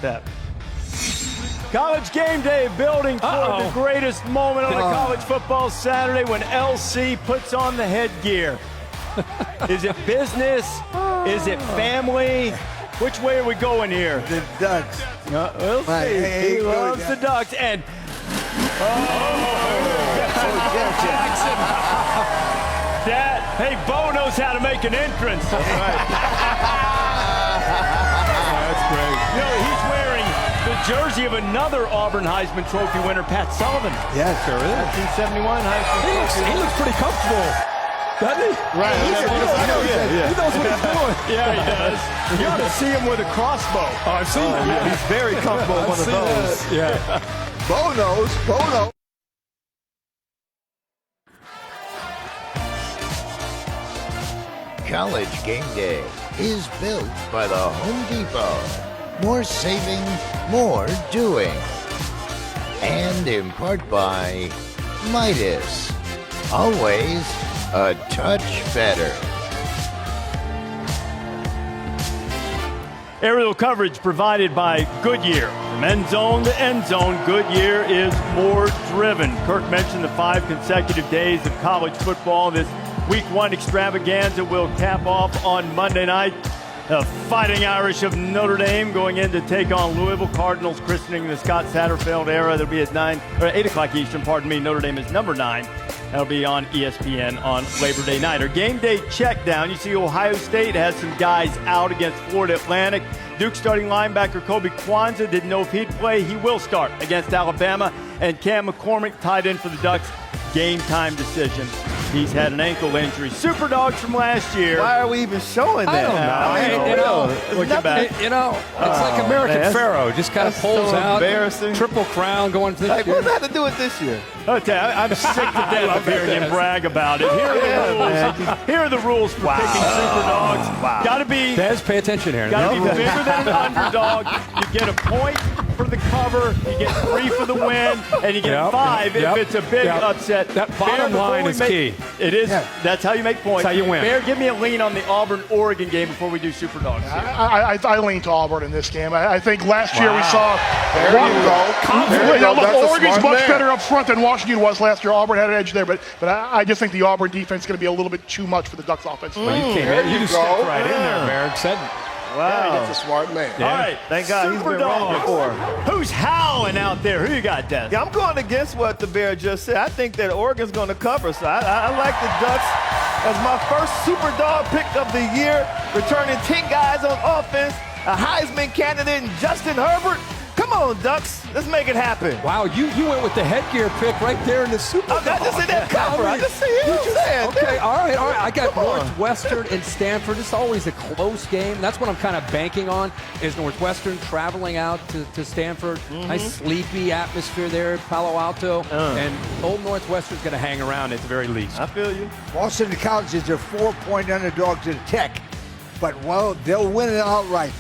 that. College Game Day building for the greatest moment on a college football Saturday when LC puts on the headgear. Is it business? Is it family? Which way are we going here? The Ducks. We'll see. He loves the Ducks. And Jackson. Hey, Bo knows how to make an entrance. That's right. That's great. You know, he's wearing the jersey of another Auburn Heisman Trophy winner, Pat Sullivan. Yeah, sure is. 1971 Heisman Trophy. He looks pretty comfortable. Doesn't he? Right. He knows what he's doing. Yeah, he does. You ought to see him with a crossbow. Oh, I've seen him. Yeah. He's very comfortable with one of those. Yeah. Bo knows. College Game Day is built by the Home Depot. More saving, more doing. And in part by Midas. Always a touch better. Aerial coverage provided by Goodyear. From end zone to end zone, Goodyear is more driven. Kirk mentioned the 5 consecutive days of college football. This Week 1 extravaganza will cap off on Monday night. The Fighting Irish of Notre Dame going in to take on Louisville Cardinals, christening the Scott Satterfield era. That'll be at 8 o'clock Eastern. Notre Dame is number 9. That'll be on ESPN on Labor Day night. Our game day check down. You see Ohio State has some guys out against Florida Atlantic. Duke starting linebacker Kobe Kwanzaa didn't know if he'd play. He will start against Alabama. And Cam McCormick tied in for the Ducks. Game time decision. He's had an ankle injury. Super Dogs from last year. Why are we even showing that? I don't know. Looking back. It's like American Pharaoh. Just kind of pulls so out. embarrassing. Triple crown going to the Like, what does that have to do with this year? Okay, I'm sick to death of hearing him brag about it. Here are the rules. Here are the rules for picking Super Dogs. Wow. Got to be Des, pay attention here. Got to be bigger than an underdog. You get a point for the cover, you get 3 for the win, and you get 5 if it's a big upset. That bottom line is key. It is. Yeah. That's how you make points. That's how you win. Bear, give me a lean on the Auburn-Oregon game before we do Super Dogs. I lean to Auburn in this game. I think last year we saw Oregon's much better up front than Washington was last year. Auburn had an edge there, but I just think the Auburn defense is going to be a little bit too much for the Ducks offense. You just stepped right in there, Barrett. Said Wow, that's a smart man. All right, Thank God he's Super been wrong Dogs. before. Who's howling out there? Who you got, Des? Yeah, I'm going against what the Bear just said. I think that Oregon's going to cover, so I like the Ducks as my first Super Dog pick of the year, returning 10 guys on offense, a Heisman candidate in Justin Herbert. Come on, Ducks. Let's make it happen. wow, you went with the headgear pick right there in the Super Bowl. I just said that cover. I just said it. Okay, all right. I got Northwestern and Stanford. It's always a close game. That's what I'm kind of banking on is Northwestern traveling out to Stanford. Nice sleepy atmosphere there at Palo Alto. And Old Northwestern's going to hang around at the very least. I feel you. Boston College is a 4-point underdog to Tech, but they'll win it outright.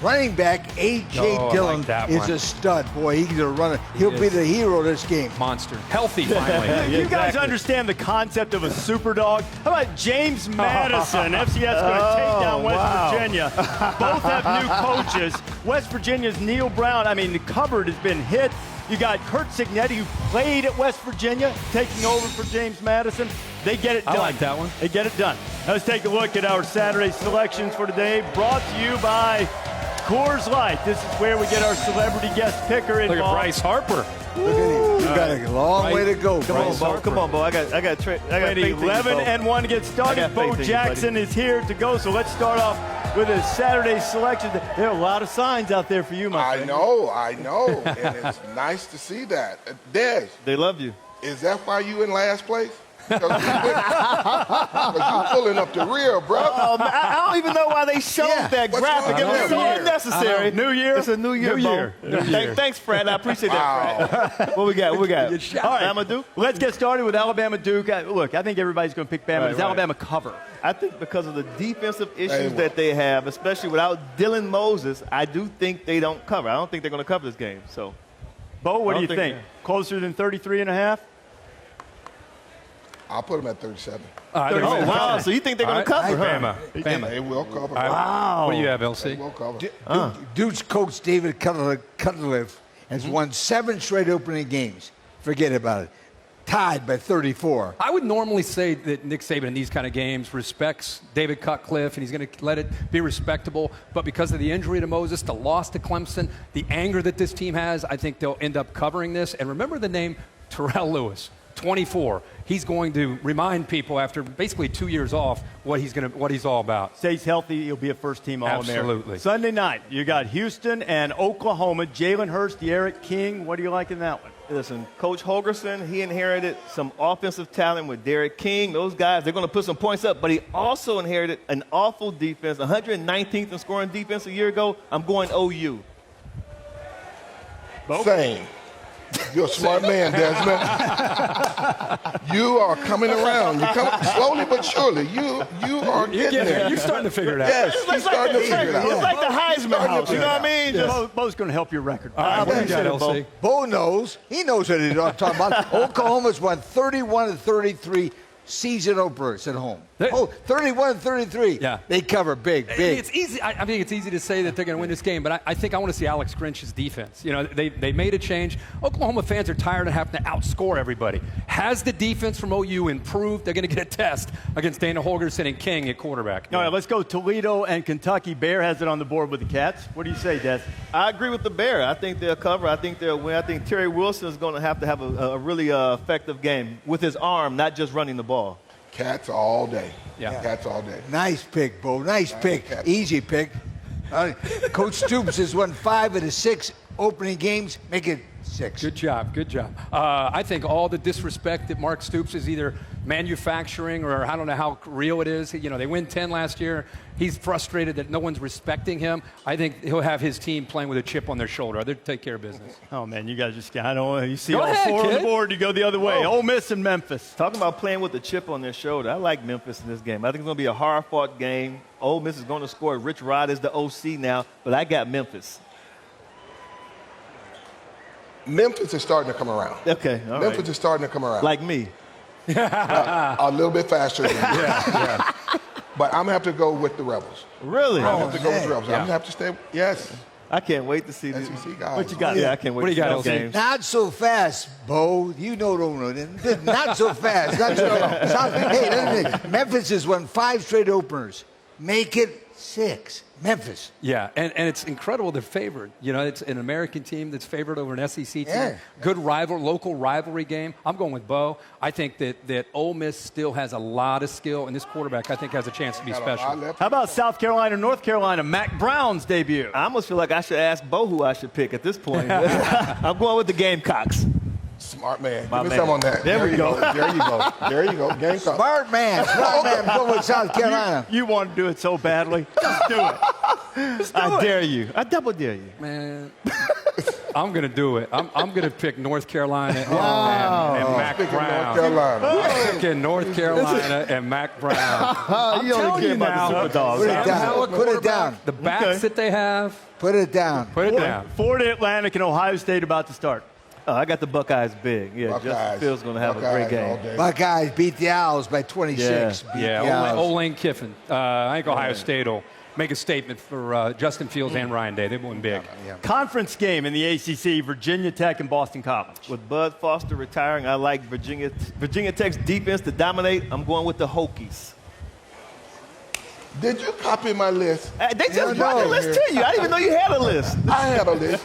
Running back A.J. Dillon is a stud. Boy, he's a runner. He'll be the hero of this game. Monster. Healthy, finally. You guys understand the concept of a super dog? How about James Madison? FCS going to take down West Virginia. Both have new coaches. West Virginia's Neil Brown. I mean, the cupboard has been hit. You got Kurt Signetti, who played at West Virginia, taking over for James Madison. They get it done. I like that one. They get it done. Now let's take a look at our Saturday selections for today, brought to you by Coors Light. This is where we get our celebrity guest picker involved. Look at Bryce Harper. Look at him. You got a long way to go. Come on, Bo. Come on, Bo. I got 11-1 to get started. Bo Jackson is here to go. So let's start off with a Saturday selection. There are a lot of signs out there for you, my friend. I know, and it's nice to see that. Des, They love you. is that why you in last place? Because you pulling up the rear, bro. I don't even know why they showed that What's graphic. It going was on so here? unnecessary. New year? It's a new year, Bo. Thanks, Fred. I appreciate that, Fred. What we got? All right, Alabama Duke? Let's get started with Alabama Duke. Look, I think everybody's going to pick Bama. Does Alabama cover? I think because of the defensive issues that they have, especially without Dylan Moses, I do think they don't cover. I don't think they're going to cover this game. So, Bo, what do you think think? Closer than 33 and a half? I'll put them at 37. All right, Oh, wow. So you think they're going to cover? Bama. They will cover. Wow. What do you have, They LC? will cover. Duke's coach David Cutcliffe has won 7 straight opening games. Forget about it. Tied by 34. I would normally say that Nick Saban in these kind of games respects David Cutcliffe, and he's going to let it be respectable. But because of the injury to Moses, the loss to Clemson, the anger that this team has, I think they'll end up covering this. And remember the name Terrell Lewis, 24. He's going to remind people after basically 2 years off what he's all about. Stays healthy, he'll be a first-team All-American. Absolutely. Sunday night, you got Houston and Oklahoma. Jalen Hurts, De'Aaron King. What do you like in that one? Listen, Coach Holgerson, he inherited some offensive talent with Derek King. Those guys, they're going to put some points up, but he also inherited an awful defense, 119th in scoring defense a year ago. I'm going OU. Same. You're a smart man, Desmond. You are coming around. You're coming slowly but surely. You are getting there. You're starting to figure it out. Yes, he's starting to figure it out. It's like the Heisman House, you know what I mean? Bo's going to help your record. What do you got, LC? Bo knows. He knows what he's talking about. Oklahoma's won 31-33 season openers at home. 31-33. Yeah. They cover big. It's easy. I think it's easy to say that they're going to win this game, but I think I want to see Alex Grinch's defense. You know, they made a change. Oklahoma fans are tired of having to outscore everybody. Has the defense from OU improved? They're going to get a test against Dana Holgerson and King at quarterback. All right, let's go Toledo and Kentucky. Bear has it on the board with the Cats. What do you say, Des? I agree with the Bear. I think they'll cover. I think they'll win. I think Terry Wilson is going to have a really effective game with his arm, not just running the ball. Cats all day. Yeah. Cats all day. Nice pick, Bo. Nice pick. Easy pick. Coach Stoops has won 5 of the 6 opening games. Make it 6. Good job. I think all the disrespect that Mark Stoops is either manufacturing or I don't know how real it is. You know, they win 10 last year. He's frustrated that no one's respecting him. I think he'll have his team playing with a chip on their shoulder. They'll take care of business. Oh, man, you guys just, I don't know. You see Go all ahead, 4 on the kid. board, you go the other way. Ole Miss and Memphis. Talking about playing with the chip on their shoulder, I like Memphis in this game. I think it's going to be a hard-fought game. Ole Miss is going to score. Rich Rod is the OC now, but I got Memphis. Memphis is starting to come around. Okay, all Memphis right. is starting to come around. Like me. A little bit faster than you. But I'm going to have to go with the Rebels. Really? I'm going to have to go with the Rebels. I'm going to have to stay. Yes. I can't wait to see this. SEC guys. What you got? Yeah, I can't wait What do to you see got, those LC? games. Not so fast, Bo. You know, not so fast. Not so fast. Hey, listen, Memphis has won 5 straight openers. Make it 6. Memphis. Yeah, and it's incredible they're favored. You know, it's an American team that's favored over an SEC team. Yeah. Good local rivalry game. I'm going with Bo. I think that Ole Miss still has a lot of skill, and this quarterback, I think, has a chance to be special. How about South Carolina, North Carolina, Mac Brown's debut? I almost feel like I should ask Bo who I should pick at this point. I'm going with the Gamecocks. Smart man. My Give me man. some on that. There we go. There you go. There you go. Gamecock. Smart man. Go with South Carolina. You want to do it so badly. Just do it. I dare you. I double dare you. Man, I'm going to do it. I'm going to pick North Carolina and Mac Speaking of Brown. North Carolina. I'm picking North Carolina and Mac Brown. I'm You only telling care you about the now, Super Dogs. Put it Sam down. Howell, Put it down. the backs that they have, Put it down. put it down. Florida Atlantic and Ohio State about to start. Oh, I got the Buckeyes big. Yeah, Justin Buckeyes. Fields going to have a Buckeyes great all game. day. Buckeyes beat the Owls by 26. Beat the Yeah, Owls. Old Lane Kiffin. I think Ohio State will make a statement for Justin Fields and Ryan Day. They won big. Conference game in the ACC, Virginia Tech and Boston College. With Bud Foster retiring, I like Virginia Tech's defense to dominate. I'm going with the Hokies. Did you copy my list? They just brought the list to you. I didn't even know you had a list. I have a list.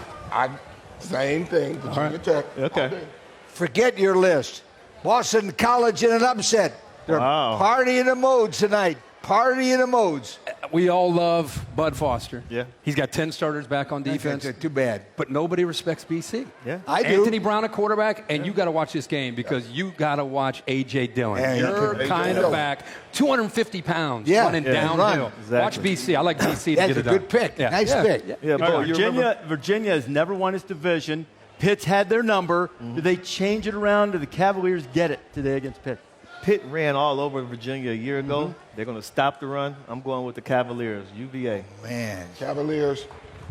Same thing. Virginia Tech. Okay. All day. Forget your list. Boston College in an upset. They're Wow. party in the modes tonight. Party in the modes. We all love Bud Foster. Yeah. He's got 10 starters back on defense. Too bad. But nobody respects BC. Yeah. I do. Anthony Brown, a quarterback, and you got to watch this game because you got to watch A.J. Dillon. Yeah, You're A.J. kind of Dillon. back, 250 pounds, Yeah, running yeah, downhill. run. Watch Exactly. BC. I like BC to That's get a it done. good pick. Yeah. Nice Yeah. pick. Yeah, Bo, you remember? Virginia has never won its division. Pitt's had their number. Do they change it around? Do the Cavaliers get it today against Pitt? Pitt ran all over Virginia a year ago. They're going to stop the run. I'm going with the Cavaliers, UVA. Man. Cavaliers.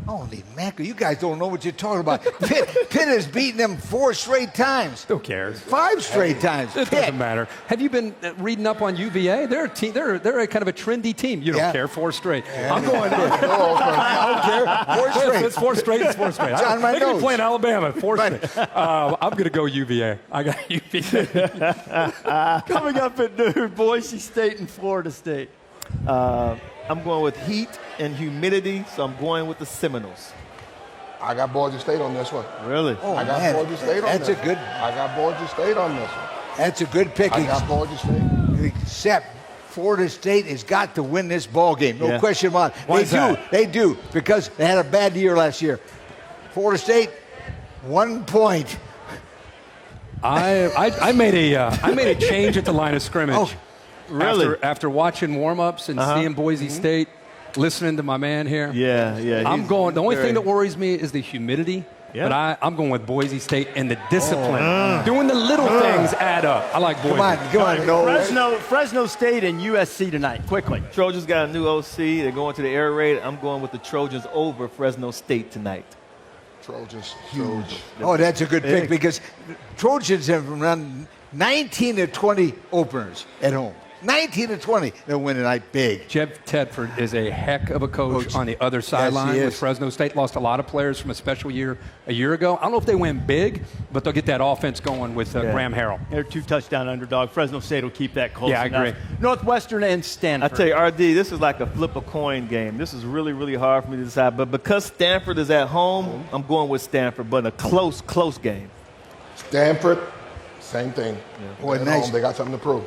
Holy mackerel, you guys don't know what you're talking about. Pitt has beaten them 4 straight times. Who cares? 5 straight times. It doesn't matter. Have you been reading up on UVA? They're a team. They're a kind of a trendy team. You don't care. 4 straight. Yeah. I'm going. I don't care. 4 straight. It's 4 straight. It's 4 straight. It's on my They're going to nose. play in Alabama. 4 straight. I'm going to go UVA. I got UVA. Coming up at noon, Boise State and Florida State. I'm going with heat and humidity, so I'm going with the Seminoles. I got Boise State on this one. Really? Oh, I got man. Boise State on That's this a good. I got Boise State on this one. That's a good pick. I got Boise State. Except Florida State has got to win this ball game. No question about it. Why is that? They do, because they had a bad year last year. Florida State, 1 point. I made a change at the line of scrimmage. Oh, really? After watching warm-ups and seeing Boise State, listening to my man here. Yeah. I'm going. The only thing that worries me is the humidity. Yeah. But I'm going with Boise State and the discipline. Doing the little things add up. I like Boise. Come on. No. Fresno State and USC tonight, quickly. Trojans got a new OC. They're going to the air raid. I'm going with the Trojans over Fresno State tonight. Trojans, huge. Oh, that's a good pick, because Trojans have run 19 to 20 openers at home. 19 to 20. They'll win tonight big. Jeff Tedford is a heck of a coach on the other sideline he with is. Fresno State. Lost a lot of players from a special year a year ago. I don't know if they win big, but they'll get that offense going with Graham Harrell. They're 2-touchdown underdog. Fresno State will keep that close. Yeah, I enough. agree. Northwestern and Stanford. I tell you, RD, this is like a flip a coin game. This is really, really hard for me to decide. But because Stanford is at home, I'm going with Stanford, but a close game. Stanford, same thing. Boy, They're at nice. home. They got something to prove.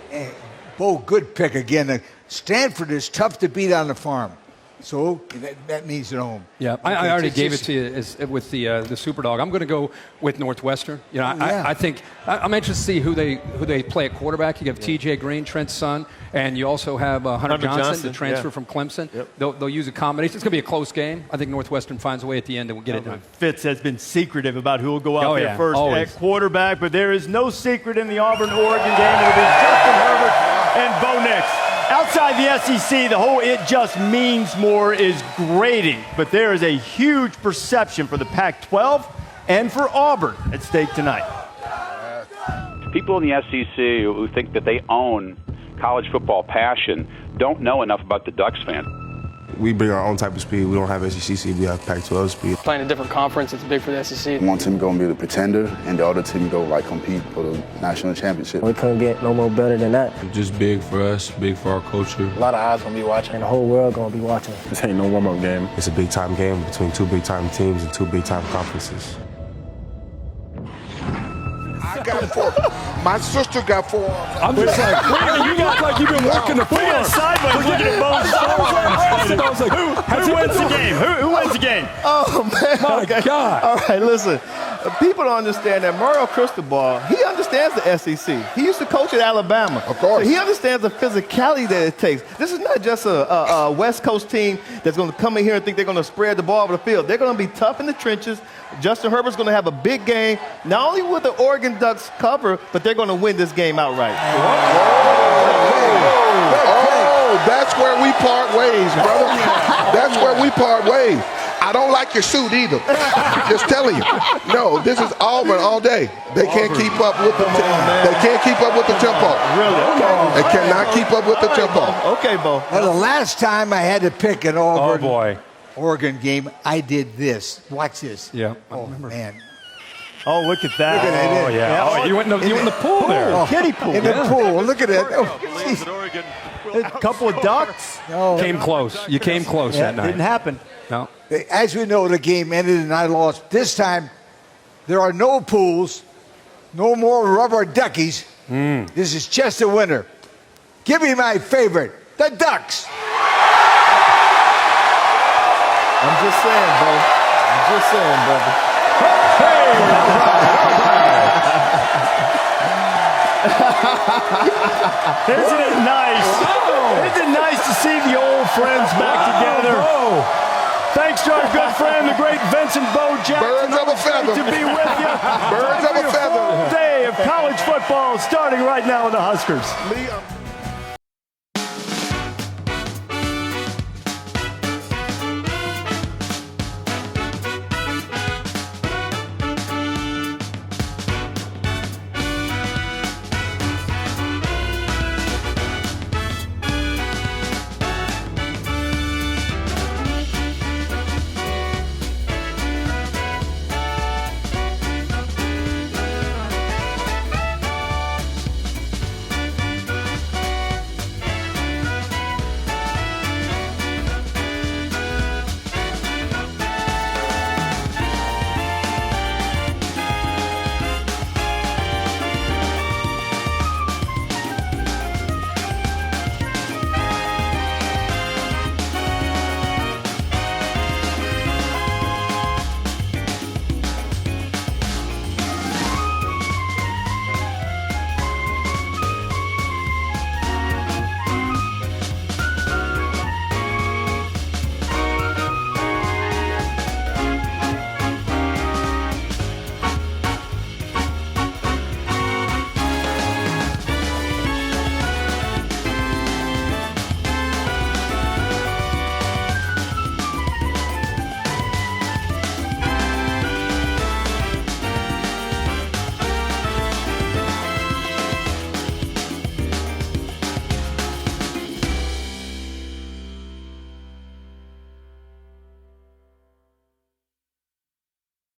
Bo, good pick again. Stanford is tough to beat on the farm. So that means at home. Yeah, I already gave it to you with the Superdog. I'm going to go with Northwestern. You know, I think I'm interested to see who they play at quarterback. You have T.J. Green, Trent's son, and you also have Hunter Johnson, the transfer from Clemson. Yep. They'll use a combination. It's going to be a close game. I think Northwestern finds a way at the end and will get it done. Fitz has been secretive about who will go out there first always. at quarterback, but there is no secret in the Auburn-Oregon game. It'll be Justin Herbert and Bo Nix. Outside the SEC, the whole "it just means more" is grating, but there is a huge perception for the Pac-12 and for Auburn at stake tonight. People in the SEC who think that they own college football passion don't know enough about the Ducks fan. We bring our own type of speed. We don't have SEC speed. We have Pac-12 speed. Playing a different conference, it's big for the SEC. One team going to be the pretender, and the other team go compete for the national championship. We couldn't get no more better than that. Just big for us, big for our culture. A lot of eyes going to be watching, and the whole world going to be watching. This ain't no warm-up game. It's a big-time game between 2 big-time teams and 2 big-time conferences. I got 4. My sister got 4. I'm just like, you look like you've been working the We got floor. sideways looking at Bo's I was like, Who wins the game? Who wins the game? Oh, man. My God. All right, listen. People don't understand that Mario Cristobal, he understands the SEC. He used to coach at Alabama. Of course. So he understands the physicality that it takes. This is not just a West Coast team that's going to come in here and think they're going to spread the ball over the field. They're going to be tough in the trenches. Justin Herbert's going to have a big game. Not only will the Oregon Ducks cover, but they're going to win this game outright. Oh, that's where we part ways, brother. That's where we part ways. I don't like your suit either. Just telling you. No, this is Auburn all day. They can't keep up with the they can't keep up with the tempo. Really? Okay. They cannot keep up with the tempo. Okay, Bo. Well, the last time I had to pick an Auburn Oh, boy. Oregon game, I did this. Watch this. Yeah. Oh, man. Oh, look at that. Look at it. Oh, yeah. Oh, you went in the pool there. Oh, Kiddie pool. In the pool. Look at it. Oh, geez. A couple of ducks. No. Came close. You came close that night. Didn't happen. No. As we know, the game ended and I lost. This time, there are no pools, no more rubber duckies. This is just a winner. Give me my favorite, the Ducks. I'm just saying, Bo. I'm just saying, brother. Isn't it nice? Isn't it nice to see the old friends back together? Thanks to our good friend, the great Vincent Bo Jackson. Birds of a feather. Great to be with you. Birds of a feather. Day of college football starting right now with the Huskers. Lee,